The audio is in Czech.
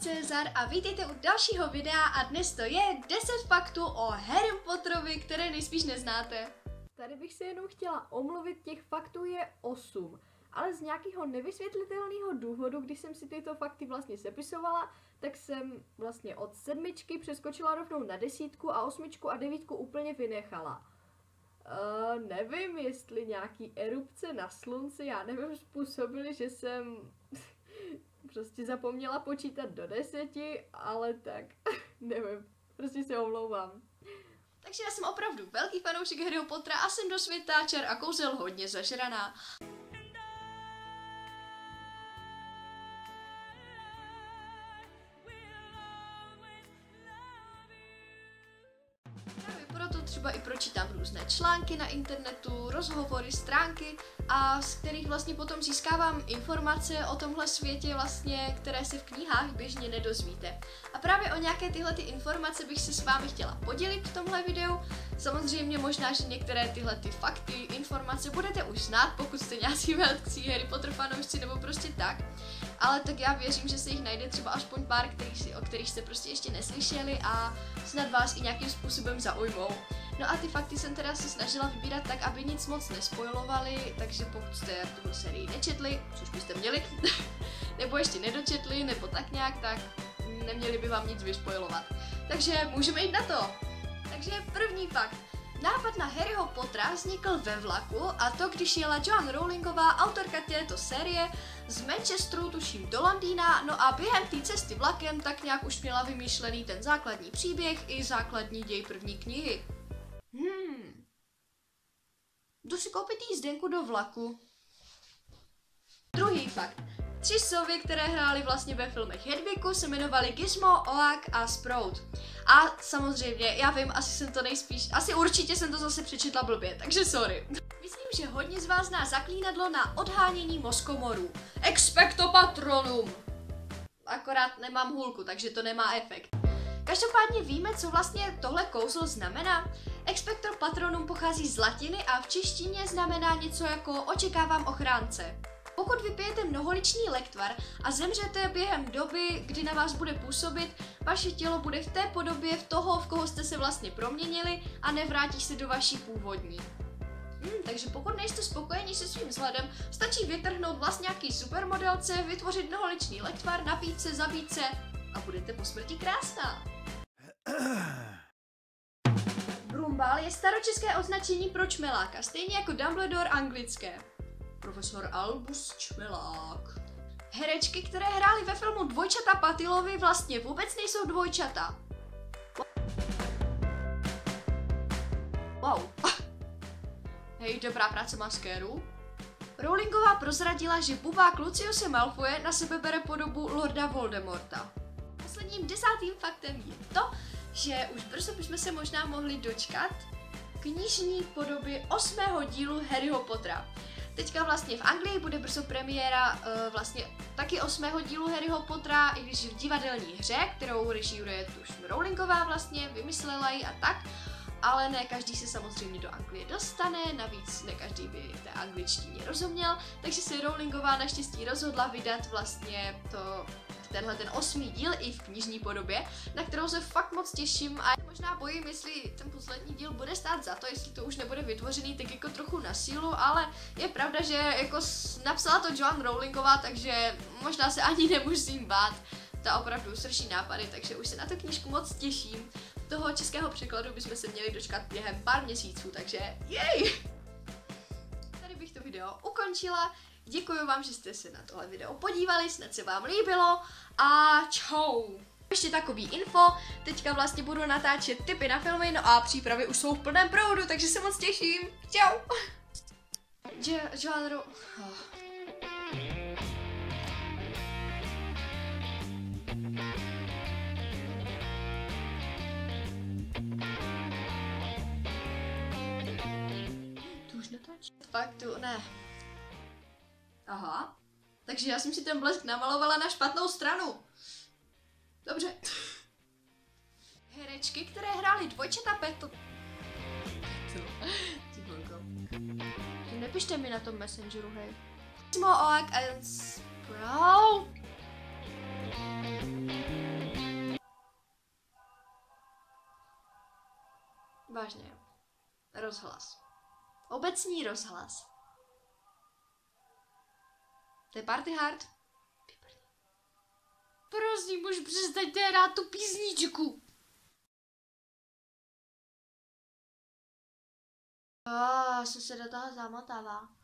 Cezar a vítejte u dalšího videa a dnes to je 10 faktů o Harry Potterovi, které nejspíš neznáte. Tady bych se jenom chtěla omluvit, těch faktů je 8, ale z nějakého nevysvětlitelného důvodu, když jsem si tyto fakty vlastně sepisovala, tak jsem vlastně od 7 přeskočila rovnou na 10 a 8 a 9 úplně vynechala. Nevím, jestli nějaký erupce na slunci, já nevím, způsobily, že jsem prostě zapomněla počítat do 10, ale tak, nevím, prostě se omlouvám. Takže já jsem opravdu velký fanoušek Harryho Pottera a jsem do světa čar a kouzel hodně zažraná. Proto třeba i pročítám různé články na internetu, rozhovory, stránky a z kterých vlastně potom získávám informace o tomhle světě vlastně, které se v knihách běžně nedozvíte. A právě o nějaké tyhle informace bych se s vámi chtěla podělit v tomhle videu. Samozřejmě možná, že některé tyhle fakty, informace budete už znát, pokud jste nějací velcí Harry Potter fanoušci nebo prostě tak. Ale tak já věřím, že se jich najde třeba aspoň pár, o kterých jste prostě ještě neslyšeli a snad vás i nějakým způsobem zaujmou. No a ty fakty jsem teda se snažila vybírat tak, aby nic moc nespoilovali, takže pokud jste tuhle sérii nečetli, což byste měli, nebo ještě nedočetli, nebo tak nějak, tak neměli by vám nic vyspoilovat. Takže můžeme jít na to. Takže první fakt. Nápad na Harryho Pottera vznikl ve vlaku, a to když jela Joanne Rowlingová, autorka této série, z Manchesteru tuším do Londýna, no a během té cesty vlakem tak nějak už měla vymýšlený ten základní příběh i základní děj první knihy. Jdu si koupit jízdenku do vlaku. Druhý fakt. 3 sovy, které hrály vlastně ve filmech Hedvigu, se jmenovaly Gizmo, Oak a Sprout. A samozřejmě, já vím, asi určitě jsem to zase přečetla blbě, takže sorry. Myslím, že hodně z vás zná zaklínadlo na odhánění mozkomorů. Expecto Patronum. Akorát nemám hůlku, takže to nemá efekt. Každopádně víme, co vlastně tohle kouzlo znamená. Expecto Patronum pochází z latiny a v češtině znamená něco jako očekávám ochránce. Pokud vypijete mnoholičný lektvar a zemřete během doby, kdy na vás bude působit, vaše tělo bude v té podobě v koho jste se vlastně proměnili a nevrátí se do vaší původní. Takže pokud nejste spokojeni se svým vzhledem, stačí vytrhnout vlastně nějaký supermodelce, vytvořit mnoholičný lektvar, napít se, zabít se a budete po smrti krásná. Brumbál je staročeské označení pro čmeláka, stejně jako Dumbledore anglické. Profesor Albus Čmelák. Herečky, které hrály ve filmu Dvojčata Patillovi, vlastně vůbec nejsou dvojčata. Wow. Hej, dobrá práce maskéru. Rowlingová prozradila, že bubák Luciuse Malfoye na sebe bere podobu Lorda Voldemorta. Posledním 10. faktem je to, že už brzo bychom se možná mohli dočkat knižní podoby 8. dílu Harryho Pottera. Teďka vlastně v Anglii bude brzo premiéra vlastně taky 8. dílu Harryho Pottera, i když v divadelní hře, kterou režíruje tuším Rowlingová vlastně, vymyslela ji a tak, ale ne každý se samozřejmě do Anglie dostane, navíc ne každý by té angličtině rozuměl, takže se Rowlingová naštěstí rozhodla vydat vlastně tenhle ten 8. díl i v knižní podobě, na kterou se fakt moc těším a možná bojím, jestli ten poslední díl bude stát za to, jestli to už nebude vytvořený tak jako trochu na sílu, ale je pravda, že jako napsala to Joanne Rowlingová, takže možná se ani nemusím bát. Ta opravdu srší nápady, takže už se na tu knížku moc těším. Toho českého překladu bychom se měli dočkat během pár měsíců, takže jej! Tady bych to video ukončila. Děkuji vám, že jste se na tohle video podívali, snad se vám líbilo a čau! Ještě takový info, teďka vlastně budu natáčet tipy na filmy, no a přípravy už jsou v plném proudu, takže se moc těším. Čau! Joanne Tu už natáčí? Fakt tu, ne. Aha, takže já jsem si ten blesk namalovala na špatnou stranu. Dobře. Herečky, které hrály Dvojčata Nepište mi na tom Messengeru, hej. Gizmo, Oak and Sprout. vážně. Rozhlas. Obecní rozhlas. To je Party Hard? Výborně. Prosím, už přestaňte hrát tu písničku. Jsem se do toho zamotala.